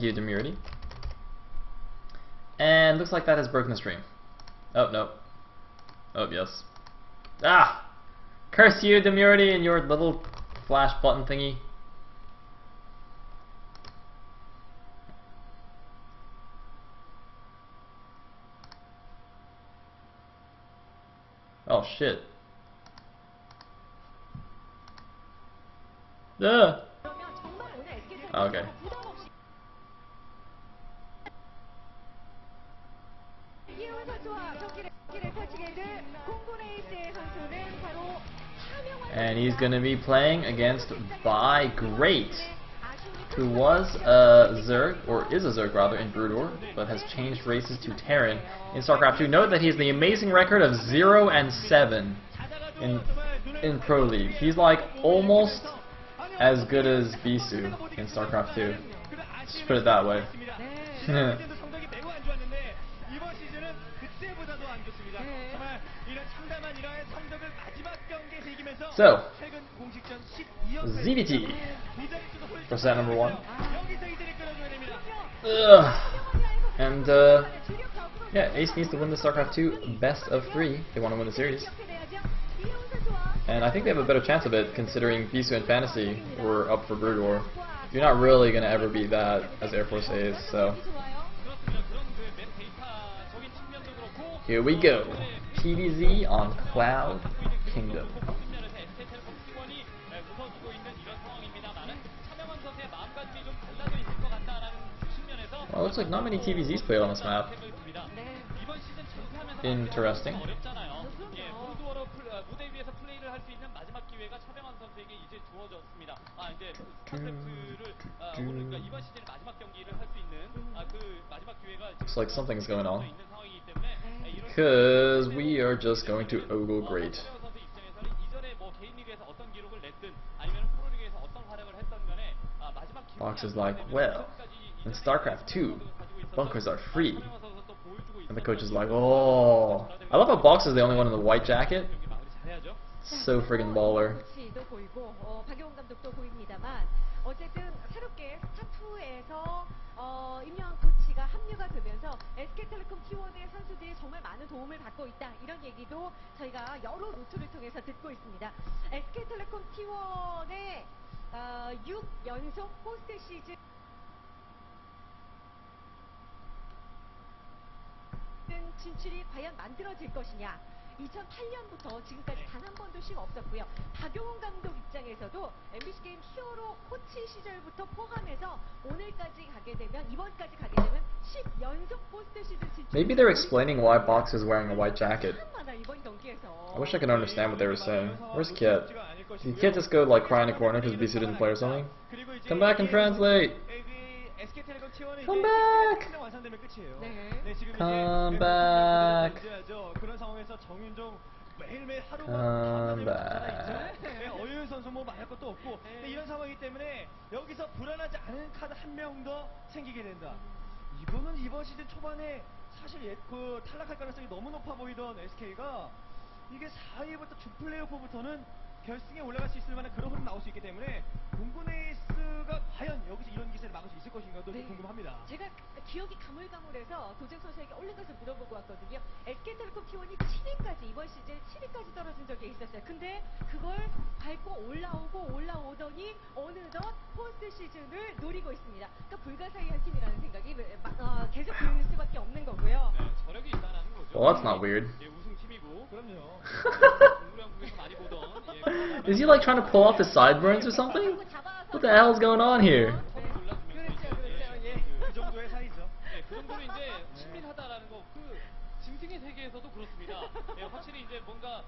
you, Demurity. And looks like that has broken the stream. Oh, no. Oh, yes. Ah! Curse you, Demurity, and your little flash button thingy. Oh, shit. Okay. And he's going to be playing against By Great, who was a Zerg, or is a Zerg rather, in Broodor, but has changed races to Terran in StarCraft 2. Note that he has the amazing record of 0-7 in Pro League. He's like almost as good as Bisu in StarCraft 2. Just put it that way. So, ZVT for set number 1. And yeah, Ace needs to win the StarCraft 2 best of 3 if they want to win the series. And I think they have a better chance of it, considering Bisu and Fantasy were up for Brood War. You're not really going to ever beat that as Air Force Ace, so. Here we go. TVZ on Cloud Kingdom. Well, it looks like not many TVZs played on this map. Interesting. Looks like something's going on. Because we are just going to Ogle Great. Box is like, well, in StarCraft 2, bunkers are free. And the coach is like, oh. I love how Box is the only one in the white jacket. So friggin' baller. 임명한 코치가 합류가 되면서 SK텔레콤 T1의 선수들이 정말 많은 도움을 받고 있다. 이런 얘기도 저희가 여러 루트를 통해서 듣고 있습니다. SK텔레콤 T1의 6연속 포스트 시즌 진출이 과연 만들어질 것이냐. 2008년부터 지금까지 단 한 번도 쉼 없었고요. 박용훈 감독 입장에서도 MBC 게임 히어로 코치 시절부터 포함해서 오늘까지 가게 되면 이번까지 가게 되면 10연속 포스트 시즌 진출. Maybe they're explaining why Box is wearing a white jacket. I wish I could understand what they were saying. Where's Kit? Did Kit just go like cry in a corner because BC didn't play or something? Come back and translate! Come back! Come back! Come back. 어유현 선수 뭐 말할 것도 없고 이런 상황이기 때문에 여기서 불안하지 않은 카드 한 명 더 생기게 된다. 이거는 이번 시즌 초반에 사실 그 탈락할 가능성이 너무 높아 보이던 SK가 이게 4위부터 주 플레이오프부터는 결승에 올라갈 수 있을 만한 그런 흐름 나올 수 있기 때문에 공군 에이스가 과연 여기서 이런 기세를 막을 수 있을 것인가도 네. 궁금합니다. 제가 기억이 가물가물해서 도정 선수에게 올라가서 물어보고 왔거든요. SK텔레콤 T1이 7위까지 이번 시즌 7위까지 떨어진 적이 있었어요. 근데 그걸 밟고 올라오더니 어느덧 포스트 시즌을 노리고 있습니다. 그러니까 불가사의한 팀이라는 생각이 계속 들 수밖에 없는 거고요. 네, 저력이 있다는 거죠. Well, that's not weird. 예, 우승팀이고 그럼요. Is he like trying to pull off his sideburns or something? What the hell's going on here? 그 정도의 사이죠. 네, 그 정도로 이제 친밀하다라는 거, 그 짐승의 세계에서도 그렇습니다. 네, 확실히 이제 뭔가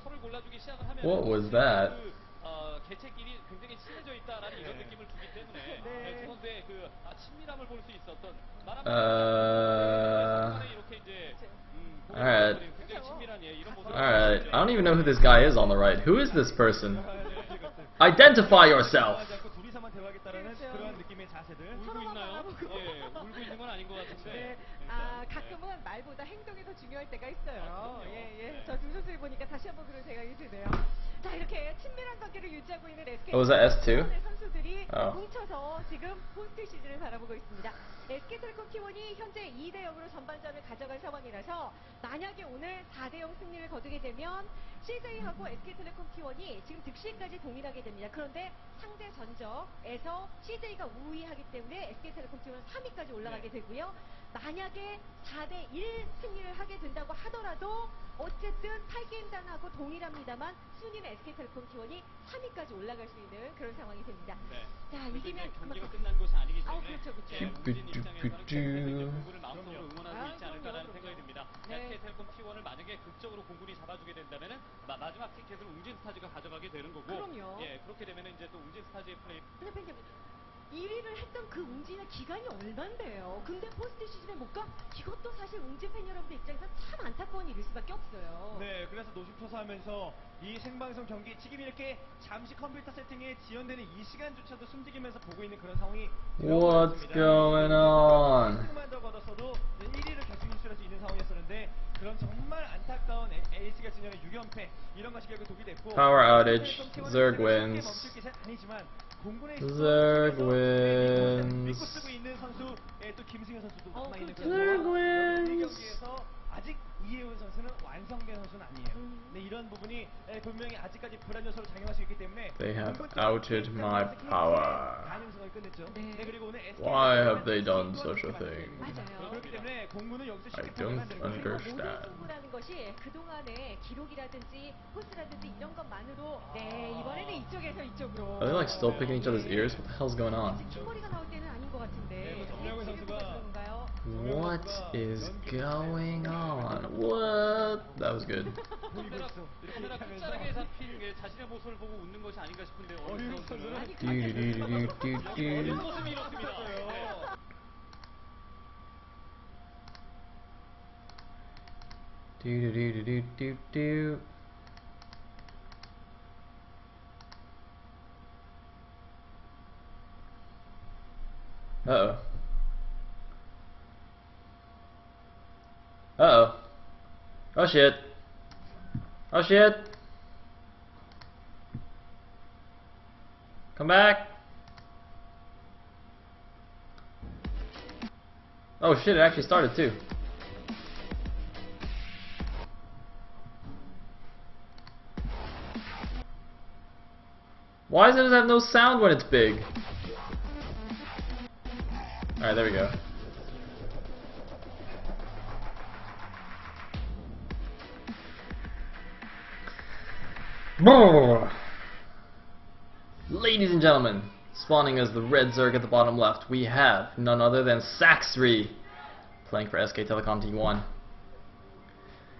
털을 골라주기 시작을 하면 What was that? 개체끼리 굉장히 친해져 있다라는 이런 느낌을 주기 때문에 두 선수의 그 친밀함을 볼 수 있었던 이렇게 이제 Alright. Alright. I don't even know who this guy is on the right. Who is this person? Identify yourself! 울고 있나요? 예, 울고 있는 건 아닌 것 같은데. 가끔은 말보다 행동이 더 중요할 때가 있어요. 예, 예. 저 두 선수를 보니까 다시 한번 그런 생각이 드네요. 자, 이렇게 친밀한 관계를 유지하고 있는 SK Oh, was that S2? 선수들이 Oh. 뭉쳐서 지금 포스트 시즌을 바라보고 있습니다. SK텔레콤 T1이 현재 2대 0으로 전반전을 가져간 상황이라서 만약에 오늘 4대 0 승리를 거두게 되면 CJ하고 SK텔레콤 T1이 지금 득실까지 동일하게 됩니다. 그런데 상대 전적에서 CJ가 우위하기 때문에 SK텔레콤 T1은 3위까지 올라가게 되고요. 만약에 4대 1 승리를 하게 된다고 하더라도 어쨌든 8게임단하고 동일합니다만 순위는 SK텔레콤 T1이 3위까지 올라갈 수 있는 그런 상황이 됩니다. 네. 자, 이기면 경기가 끝난 것이 아니기 아우, 때문에 그렇죠, 그렇죠. 웅진 입장에서는 계속해서 공군을 마음속으로 응원하고 아, 있지 않을까라는 그럼요, 생각이 듭니다. 네. SK텔레콤 T1을 만약에 극적으로 공군이 잡아주게 된다면은 마지막 티켓을 웅진 스타즈가 가져가게 되는 거고, 그럼요. 예, 그렇게 되면은 이제 또 웅진 스타즈의 플레이. 근데 팬님 1위를 했던 그 웅진의 기간이 얼만데요. 근데 포스트 시즌에 못 가? 이것도 사실 웅진 팬 여러분들 입장에서 참 안타까운 일일 수밖에 없어요. 네, 그래서 노심초사하면서 이 생방송 경기 지금 이렇게 잠시 컴퓨터 세팅에 지연되는 이 시간조차도 숨지기면서 보고 있는 그런 상황이 What's going on? 승만 더 거뒀어도 1위를 결승 진출할 수 있는 상황이었었는데 그런 정말 안타까운 에이스 결승전의 6연패 이런 것이 결국 독이 됐고 Power outage. Zerg wins. Zerg wins. 믿고 쓰고 있는 선수 또 김승현 선수도 남아 있는 그렇죠. 그런 Zerg 상황. 이 wins. 경기에서 아직 이혜훈 선수는 완성된 선수는 아니에요. 근데 이런 부분이 분명히 아직까지 불안 요소로 작용할 수 있기 때문에 They have outed my power. 가능성을 끝냈죠. 네. 네, 그리고 오늘 SK Why have they done such a thing? 맞아요. 그렇기 때문에 공군은 여기서 I 쉽게 don't 만드는 거예요. 그리고 모든 understand. 승부라는 것이 그동안의 기록이라든지 포스라든지 이런 것만으로 네, 이번에는 이쪽에서 이쪽으로. Are they like still picking each other's ears? What the hell's going on? 뒷머리가 나올 때는 아닌 것 같은데. 네, 뭐 정명훈 선수가 그런가요? What is going on? What? That was good. 보이고 있어. 이렇게 카메라 얘기하면서 끝자락에 잡힌 게 자신의 모습을 보고 웃는 것이 아닌가 싶은데 어휴, 선수는 아니, Do-do-do-do-do-do. 모습이 이렇습니다. Do-do-do-do-do-do. Uh-oh. Uh-oh. Oh shit. Oh shit. Come back. Oh shit, it actually started too. Why does it have no sound when it's big? Alright, there we go. Brrr. Ladies and gentlemen, spawning as the red Zerg at the bottom left, we have none other than Sacsri playing for SK Telecom T1.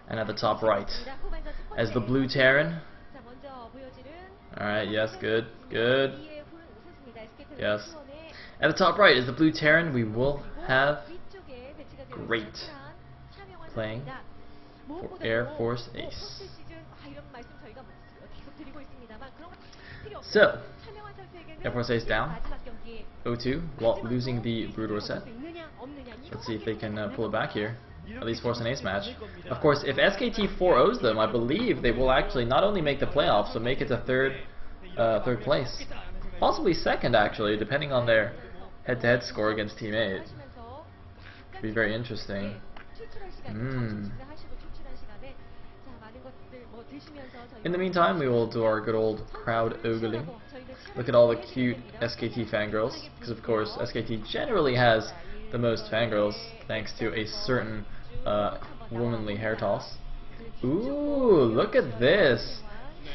And at the top right, as the blue Terran. 자, 먼저 보여지는 Alright, yes, good, good. 이혜훈 선수입니다. SK텔레콤 Yes. T1의 At the top right is the blue Terran. We will have 위쪽에 배치가 되어 great 있는 차명환 playing 선수입니다. for 무엇보다도 Air Force 뭐 Ace. 포스트 시즌 이런 말씀 저희가 계속 드리고 있습니다만 그런 거 다 필요 없어요. So, 차명환 선수에게는 Air Force Ace down. 마지막 경기 0-2 while losing the Broodor set. 있느냐, 없느냐, Let's see if they can 이거밖에 pull it back here. 이렇게 At least force an ace match. 겁니다. Of course, if SKT 4-0s them, I believe they will actually not only make the playoffs, but make it to third place. Possibly second, actually, depending on their head-to-head score against Team 8. 하시면서 약간 Be very interesting. 출출할 시간에 음. 하시고 출출한 시간에 자, 많은 것들 뭐 드시면서 In the meantime, we will do our good old crowd ogling. Look at all the cute SKT fangirls, because of course SKT generally has the most fangirls, thanks to a certain womanly hair toss. Ooh, look at this!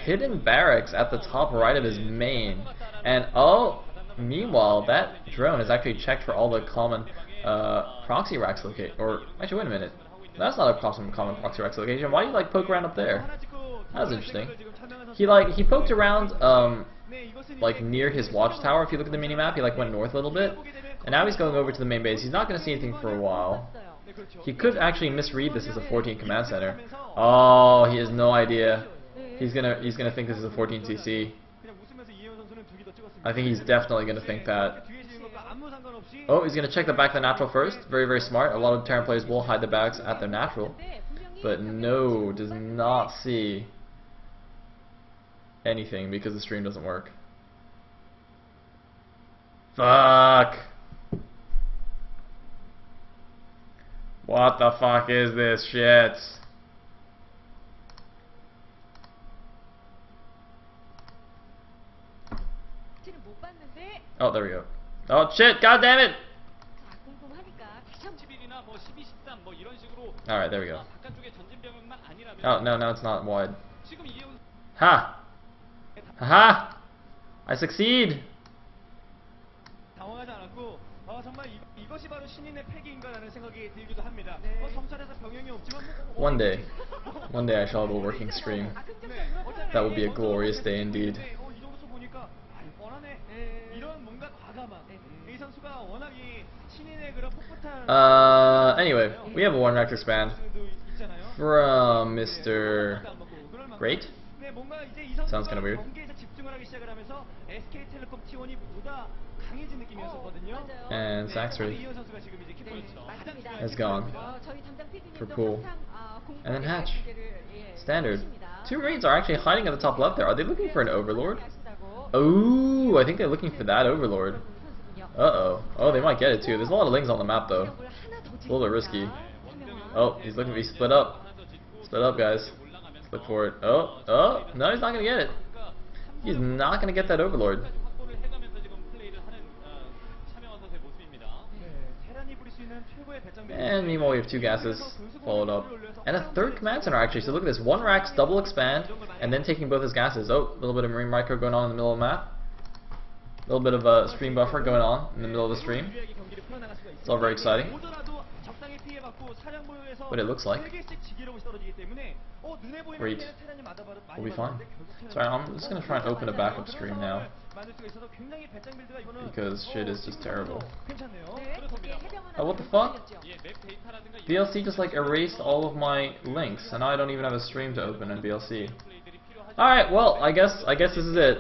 Hidden barracks at the top right of his main. And oh, meanwhile, that drone has actually checked for all the common proxy racks location. Or, actually, wait a minute. That's not a common proxy racks location. Why do you like poke around up there? That was interesting. He poked around like near his watchtower. If you look at the minimap, he like went north a little bit, and now he's going over to the main base. He's not going to see anything for a while. He could actually misread this as a 14 command center. Oh, he has no idea. He's gonna think this is a 14 CC. I think he's definitely gonna think that. Oh, he's gonna check the back of the natural first. Very, very smart. A lot of Terran players will hide the backs at their natural, but no, does not see anything because the stream doesn't work. Fuck! What the fuck is this shit? 못 봤는데 Oh, there we go. Oh shit! God damn it! 자, 궁금하니까 다시 한번 11이나 뭐 12, 13 뭐 이런 식으로 Alright, there we go. 바깥쪽에 전진 병력만 아니라면 Oh, no, it's not wide. 지금 이재훈 Ha! Haha! I succeed! 당황하지 않았고 정말 이것이 바로 신인의 패기인가라는 생각이 들기도 합니다. 네. 점찰에서 병영이 없지만 One day I shall have a working stream. 아, 긍정적으로 That would be a glorious day indeed. 이 정도서 보니까 뻔하네. 네. 이런 뭔가 과감함. 이 선수가 워낙 이 신인의 그런 풋풋한 Anyway, we have a one rack expand 있잖아요. from Mr. Great. 네, 뭔가 이제 이 Sounds 선수가 kinda weird. 경기에서 집중을 하기 시작을 하면서 SK텔레콤 T1이 보다 강해진 느낌이었었거든요. 맞아요. And Sacsri 이현 선수가 지금 이제 키포인트죠. 맞습니다. has gone. 저희 담당 PD님도 For pool. 항상, And then 공부에 hatch. 관계를, 예, Standard. 해주십니다. Two Marines are actually hiding at the top left there. Are they looking for an overlord? 하신다고. Ooh, I think they're looking for that overlord. 선수군요. Uh-oh. Oh, they might get it too. There's a lot of lings on the map though. 공격을 하나 더 A little bit risky. 찍습니다. Oh, he's looking to be split up. Split up, guys. Let's look for it. Oh, no, he's not gonna get it. He's not gonna get that overlord. 확보를 해가면서 지금 플레이를 하는 차명원 선수의 모습입니다. 테란이 부릴 수 있는 최고의 배짱 And meanwhile, we have two gases followed up. And a third command center, actually. So look at this. One rack's double expand, and then taking both his gases. Oh, a little bit of marine micro going on in the middle of the map. A little bit of a stream buffer going on in the middle of the stream. It's all very exciting. What it looks like. Great. We'll be fine. Sorry, I'm just gonna try and open a backup stream now. Because shit is just terrible. Oh, what the fuck? 예, 맵 데이터라든가 BLC just like erased all of my links, and now I don't even have a stream to open in BLC. 플레이들이 필요하지 Alright, well, I guess this is it.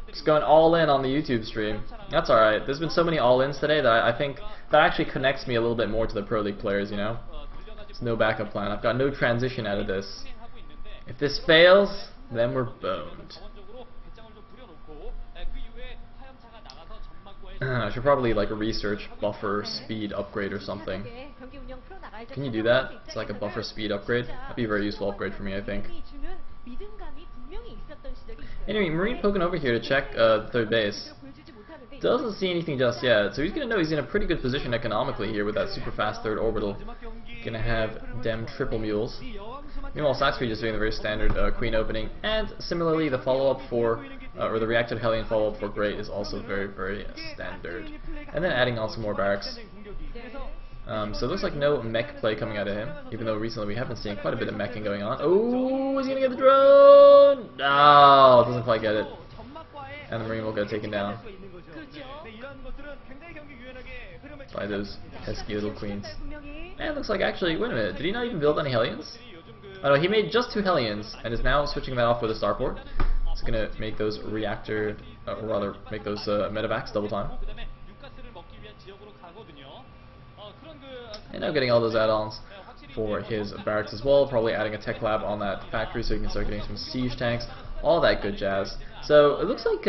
Just going all in on the YouTube stream. That's alright. There's been so many all-ins today that I think that actually connects me a little bit more to the Pro League players, you know? There's no backup plan. I've got no transition out of this. 하고 있는데 If this fails, then we're boned. 기본적으로 배짱을 좀 부려놓고 그 이후에 화염차가 나가서 전망고에 I should probably like research buffer speed upgrade or something. 경기 운영 풀어나갈 때 Can you do that? It's like a buffer speed upgrade. That'd be a very useful upgrade for me, I think. 주는 믿음감이 분명히 있었던 시절이 있어요. Anyway, Marine poking over here to check third base. 보여주지 못하는데 Doesn't see anything just yet, so he's gonna know he's in a pretty good position economically here with that super fast third orbital. Gonna have dem triple mules. Meanwhile, Sacsri just doing the very standard queen opening, and similarly the follow-up for, or the reactive Hellion follow-up for Great is also very, very standard. And then adding on some more barracks. So it looks like no mech play coming out of him, even though recently we have been seeing quite a bit of meching going on. Oh, is he gonna get the drone? No, doesn't quite get it. And the Marine will get taken down by those pesky little queens. And it looks like actually, wait a minute, did he not even build any Hellions? Oh no, he made just 2 Hellions and is now switching that off with a starport. It's gonna make those reactor, or rather, make those medevacs double time. 그다음에 육가스를 먹기 위한 지역으로 가거든요. 그런 And now getting all those add-ons for his barracks as well, probably adding a tech lab on that factory so he can start getting some siege tanks, all that good jazz. So it looks like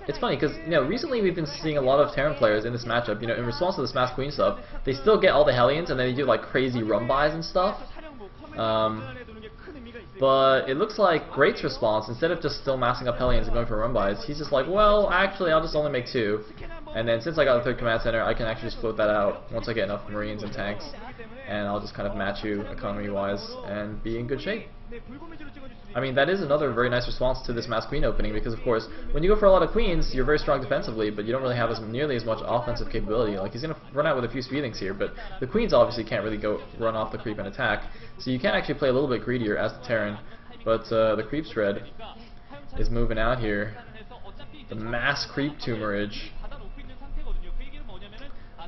it's funny because recently we've been seeing a lot of Terran players in this matchup. In response to the Smash Queen stuff, they still get all the Hellions and then they do like crazy run bys and stuff. But it looks like Great's response, instead of just still massing up Hellions and going for run bys, he's just like, well, actually, I'll just only make 2. And then since I got the 3rd command center, I can actually just float that out once I get enough Marines and tanks. And I'll just kind of match you economy-wise and be in good shape. I mean, that is another very nice response to this Mass Queen opening, because of course, when you go for a lot of queens, you're very strong defensively, but you don't really have nearly as much offensive capability. Like, he's going to run out with a few speedings here, but the queens obviously can't really go run off the creep and attack, so you can actually play a little bit greedier as the Terran, but the creep shred is moving out here. The mass creep tumorage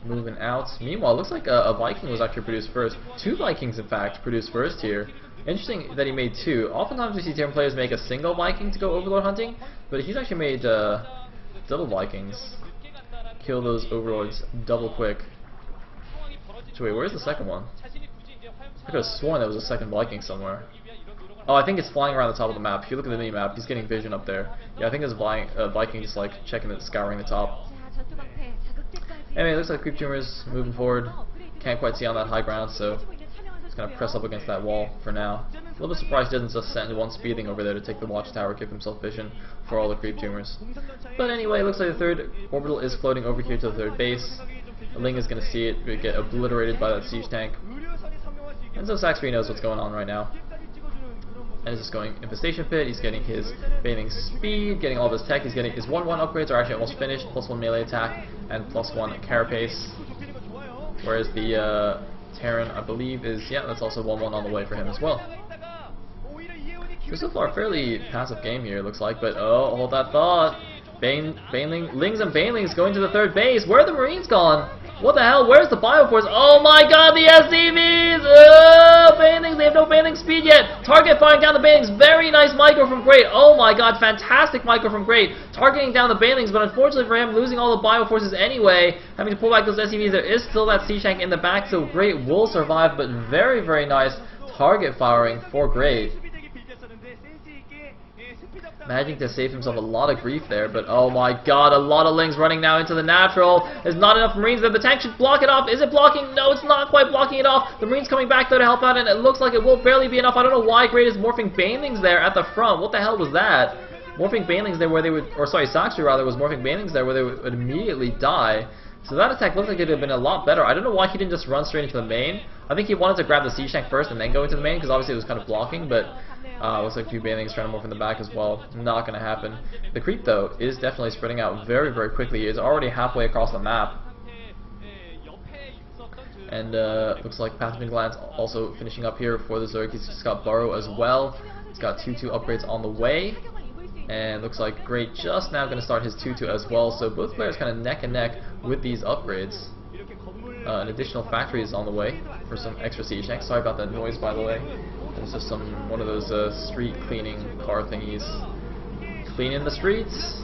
moving out. Meanwhile, it looks like a Viking was actually produced first. 2 Vikings, in fact, produced first here. Interesting that he made 2. Oftentimes we see Terran players make a single Viking to go Overlord hunting, but he's actually made double Vikings. Kill those Overlords double quick. So wait, where's the second one? I could have sworn there was a second Viking somewhere. Oh, I think it's flying around the top of the map. If you look at the mini-map, he's getting vision up there. Yeah, I think it's Viking just like checking it, scouring the top. Anyway, it looks like creep tumors moving forward. Can't quite see on that high ground, so it's gonna press up against that wall for now. A little bit surprised he doesn't just send one speeding over there to take the watchtower, give himself vision for all the creep tumors. But anyway, it looks like the third orbital is floating over here to the third base. Ling is gonna see it get obliterated by that siege tank. And so Sacsri knows what's going on right now. And he's just going Infestation Pit, he's getting his bathing speed, getting all this tech, he's getting his 1-1 upgrades are actually almost finished, +1 melee attack, and +1 carapace. Whereas the Terran, I believe, is, yeah, that's also 1-1 on the way for him as well. So far, fairly passive game here, it looks like, but oh, hold that thought. Lings and Banelings going to the third base. Where are the Marines gone? What the hell? Where's the Bioforce? Oh my god, the SCVs! Oh, Banelings, they have no Baneling speed yet. Target firing down the Banelings. Very nice micro from Great. Oh my god, fantastic micro from Great. Targeting down the Banelings, but unfortunately for him, losing all the Bioforces anyway, having to pull back those SCVs, there is still that siege tank in the back, so Great will survive, but very, very nice target firing for Great. Managing to save himself a lot of grief there, but oh my god, a lot of Lings running now into the natural. There's not enough Marines there. The tank should block it off. Is it blocking? No, it's not quite blocking it off. The Marines coming back though to help out, and it looks like it will barely be enough. I don't know why Great is morphing Banelings there at the front. What the hell was that? Morphing Banelings there where they would, or sorry, Sacsri rather was morphing Banelings there where they would immediately die. So that attack looks like it would have been a lot better. I don't know why he didn't just run straight into the main. I think he wanted to grab the siege tank first and then go into the main, because obviously it was kind of blocking, but looks like a few Banelings trying to morph in the back as well. Not going to happen. The creep, though, is definitely spreading out very, very quickly. He is already halfway across the map. And looks like Pathogen Glands also finishing up here for the Zerg. He's just got Burrow as well. He's got 2-2 upgrades on the way. And looks like Great just now going to start his 2-2 as well. So both players kind of neck and neck with these upgrades. An additional factory is on the way for some extra siege tanks. Sorry about that noise, by the way. It's just one of those street cleaning car thingies. Cleaning the streets.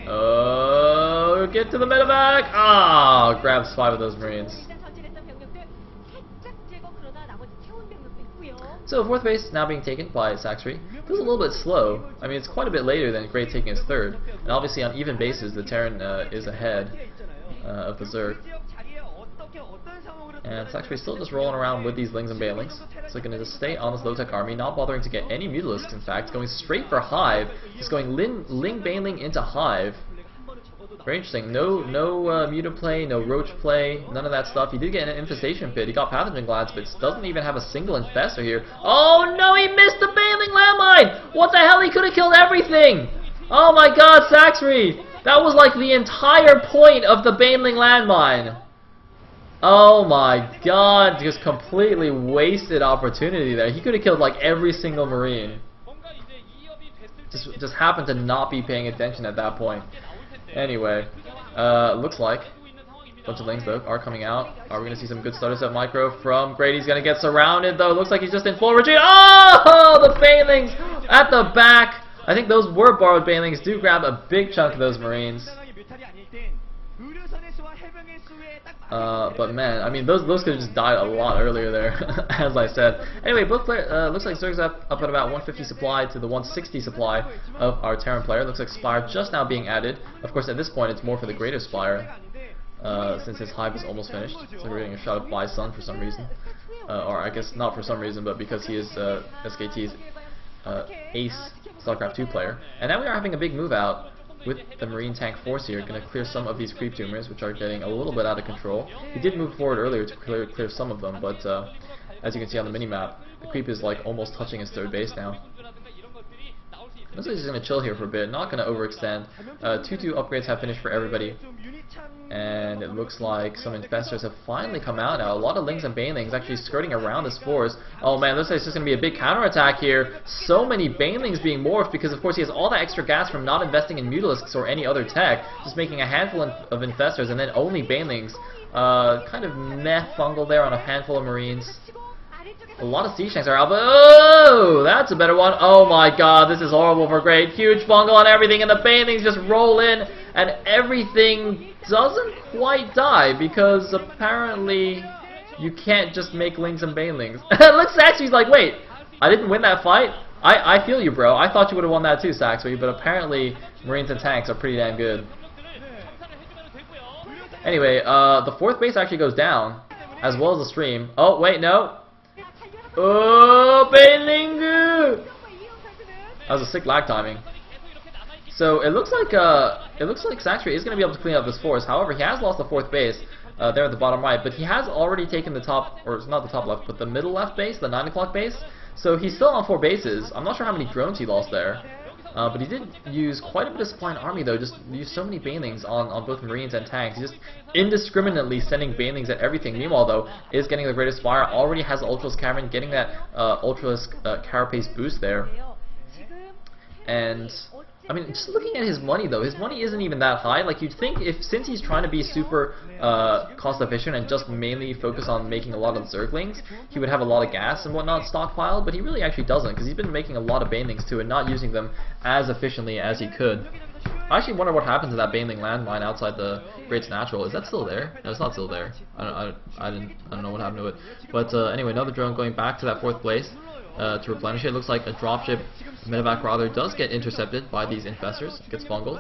Oh, get to the medevac! Ah, grabs 5 of those Marines. So 4th base now being taken by Sacsri. Feels a little bit slow. I mean, it's quite a bit later than Great taking his 3rd. And obviously on even bases, the Terran is ahead of the Zerg. And Sacsri's still just rolling around with these Lings and Banelings. So going to just stay on this low-tech army, not bothering to get any Mutalisks, in fact. Going straight for Hive. Just going Ling Baneling into Hive. Very interesting. No Muta play, no Roach play, none of that stuff. He did get an Infestation Pit. He got Pathogen Glands, but doesn't even have a single Infestor here. Oh no, he missed the Baneling Landmine! What the hell? He could have killed everything! Oh my god, Sacsri! That was like the entire point of the Baneling Landmine. Oh my god, just completely wasted opportunity there. He could have killed like every single Marine. Just happened to not be paying attention at that point. Anyway, looks like a bunch of Lings though are coming out. Are we going to see some good starters at micro from Great? He's going to get surrounded though. Looks like he's just in full retreat. Oh, the Banelings at the back. I think those were borrowed Banelings. Do grab a big chunk of those Marines. But man, I mean, those could have just died a lot earlier there, as I said. Anyway, both players, looks like Zerg's up at about 150 supply to the 160 supply of our Terran player. Looks like Spire just now being added. Of course, at this point, it's more for the greater Spire, since his Hive is almost finished. So we're getting a shot of Bison for some reason. Or I guess not for some reason, but because he is SKT's ace StarCraft 2 player. And now we are having a big move out with the Marine Tank Force here, going to clear some of these creep tumors, which are getting a little bit out of control. He did move forward earlier to clear some of them, but as you can see on the minimap, the creep is like almost touching his 3rd base now. Looks like he's going to chill here for a bit, not going to overextend. 2-2 upgrades have finished for everybody. And it looks like some Infestors have finally come out now. A lot of Lings and Banelings actually skirting around this force. Oh man, looks like it's just going to be a big counterattack here. So many Banelings being morphed because of course he has all that extra gas from not investing in Mutalisks or any other tech. Just making a handful of Infestors and then only Banelings. Kind of meh fungal there on a handful of Marines. A lot of siege tanks are out, but oh, that's a better one. Oh my god, this is horrible for Great. Huge fungal on everything, and the Banelings just roll in, and everything doesn't quite die because apparently You can't just make Lings and Banelings. Look, Sacsri's like, wait, I didn't win that fight? I feel you, bro. I thought you would have won that too, Sacsri, but apparently Marines and tanks are pretty damn good. Anyway, the 4th base actually goes down, as well as the stream. Oh, wait, no. Oh, Banlingu! That was a sick lag timing. So it looks like Sacsri is going to be able to clean up this force. However, he has lost the 4th base there at the bottom right, but he has already taken the top, or it's not the top left, but the middle left base, the 9 o'clock base. So he's still on 4 bases. I'm not sure how many drones he lost there. But he did use quite a bit of supply and army though, just used so many banelings on both Marines and tanks. He's just indiscriminately sending banelings at everything. Meanwhile though, is getting the Greatest Fire, already has the Ultralisk Cavern, getting that Ultralisk Carapace boost there. And I mean, just looking at his money though, his money isn't even that high. Like you'd think since he's trying to be super cost efficient and just mainly focus on making a lot of Zerglings, he would have a lot of gas and whatnot stockpiled, but he really actually doesn't, because he's been making a lot of banelings too and not using them as efficiently as he could. I actually wonder what happened to that baneling landmine outside the Great's Natural. Is that still there? No, it's not still there. I don't know what happened to it. But anyway, another drone going back to that 4th place. To replenish it. Looks like a dropship medevac rather does get intercepted by these infestors. Gets bungled.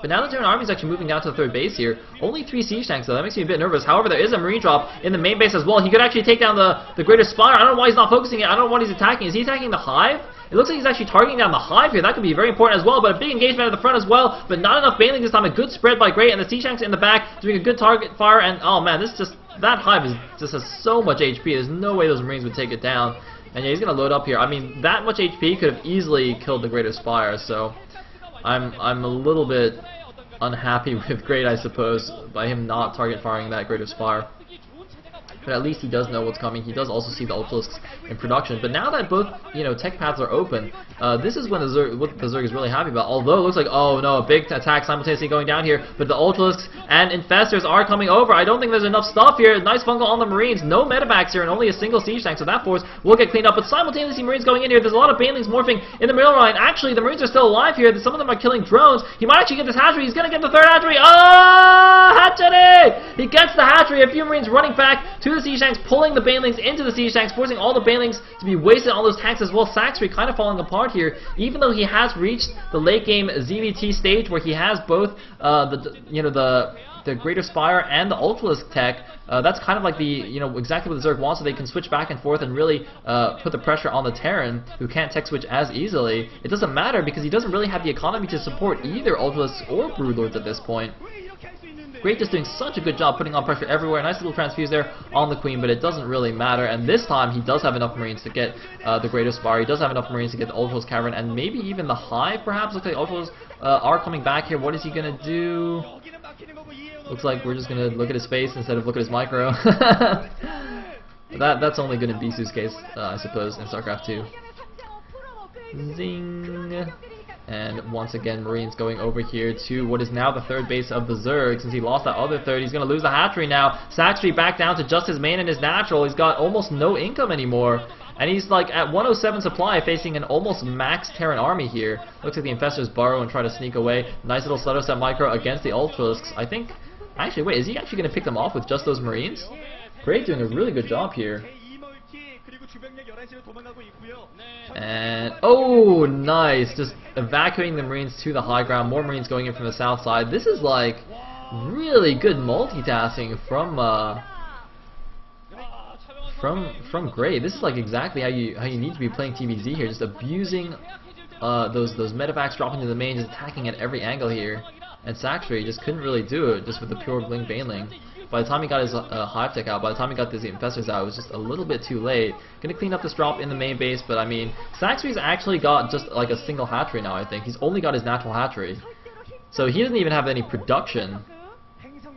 But now the Terran army is actually moving down to the 3rd base here. Only 3 siege tanks, so that makes me a bit nervous. However, there is a marine drop in the main base as well. He could actually take down the Greater Spire. I don't know why he's not focusing it. I don't know what he's attacking. Is he attacking the hive? It looks like he's actually targeting down the hive here. That could be very important as well. But a big engagement at the front as well. But not enough bailing this time. A good spread by Great, and the siege tanks in the back doing a good target fire. And oh man, this just that hive just has so much HP. There's no way those marines would take it down. And yeah, he's gonna load up here. I mean, that much HP could have easily killed the Greater Spire, so I'm a little bit unhappy with Great, I suppose, by him not target firing that Greater Spire. But at least he does know what's coming. He does also see the Ultralisks in production. But now that both, tech paths are open, this is when what the Zerg is really happy about. Although it looks like, oh no, a big attack simultaneously going down here. But the Ultralisks and Infestors are coming over. I don't think there's enough stuff here. Nice fungal on the Marines. No medevacs here and only a single siege tank. So that force will get cleaned up. But simultaneously Marines going in here. There's a lot of banelings morphing in the middle line. Actually, the Marines are still alive here. Some of them are killing drones. He might actually get this hatchery. He's going to get the 3rd hatchery. Oh, hatchery! He gets the hatchery. A few Marines running back to the siege tanks, pulling the banelings into the siege tanks, forcing all the banelings to be wasted on those tanks as well. Sacsri kind of falling apart here, even though he has reached the late game ZVT stage where he has both the Greater Spire and the Ultralisk tech. That's kind of like the exactly what the Zerg wants, so they can switch back and forth and really put the pressure on the Terran, who can't tech switch as easily. It doesn't matter because he doesn't really have the economy to support either Ultralisks or Broodlords at this point. Great just doing such a good job putting on pressure everywhere. Nice little transfuse there on the Queen, but it doesn't really matter. And this time he does have enough Marines to get the Greater Spire. He does have enough Marines to get the Ultralisk Cavern and maybe even the Hive perhaps. Looks like Ultralisks are coming back here. What is he going to do? Looks like we're just going to look at his face instead of look at his micro. That's only good in Bisu's case, I suppose, in StarCraft 2. Zing! And once again, Marines going over here to what is now the 3rd base of the Zerg. Since he lost that other 3rd, he's going to lose the hatchery now. Sacsri back down to just his main and his natural. He's got almost no income anymore. And he's like at 107 supply, facing an almost max Terran army here. Looks like the Infestors burrow and try to sneak away. Nice little Slaughterset micro against the Ultralisks. I think... Actually, wait, is he actually going to pick them off with just those Marines? Great, doing a really good job here. And oh, nice! Just evacuating the Marines to the high ground. More Marines going in from the south side. This is like really good multitasking from Great. This is like exactly how you need to be playing TVZ here. Just abusing those medevacs, dropping to the main, just attacking at every angle here. And Sacsri just couldn't really do it just with the pure Bling Baneling. By the time he got his Hive Tech out, by the time he got his Infestors out, it was just a little bit too late. Gonna clean up this drop in the main base, but I mean, Sacsri's actually got just like a single hatchery now, I think. He's only got his natural hatchery. So he doesn't even have any production.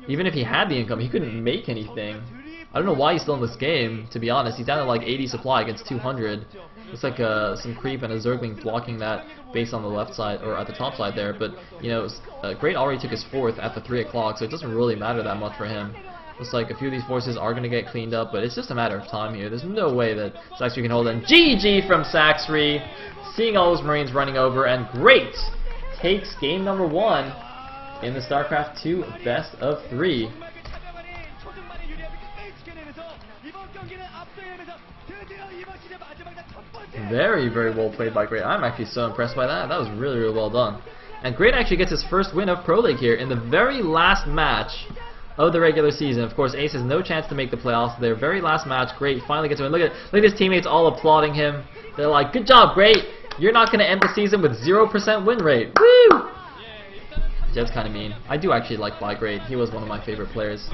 Even if he had the income, he couldn't make anything. I don't know why he's still in this game, to be honest. He's down to like 80 supply against 200. Looks like some creep and a Zergling blocking that base on the left side, or at the top side there. But, Great already took his 4th at the 3 o'clock, so it doesn't really matter that much for him. Looks like a few of these forces are going to get cleaned up, but it's just a matter of time here. There's no way that Sacsri can hold it. And GG from Sacsri, seeing all those Marines running over, and Great takes game number 1 in the StarCraft 2 best of 3. 경기는 앞서가면서 드디어 이번 시즌 마지막 날 첫 번째. Very, very well played by Great. I'm actually so impressed by that. That was really, really well done. And Great actually gets his first win of Pro League here in the very last match of the regular season. Of course, Ace has no chance to make the playoffs. Their very last match, Great finally gets a win. Look at his teammates all applauding him. They're like, "Good job, Great. You're not going to end the season with 0% win rate. Woo!" That's kind of mean. I do actually like By Great. He was one of my favorite players.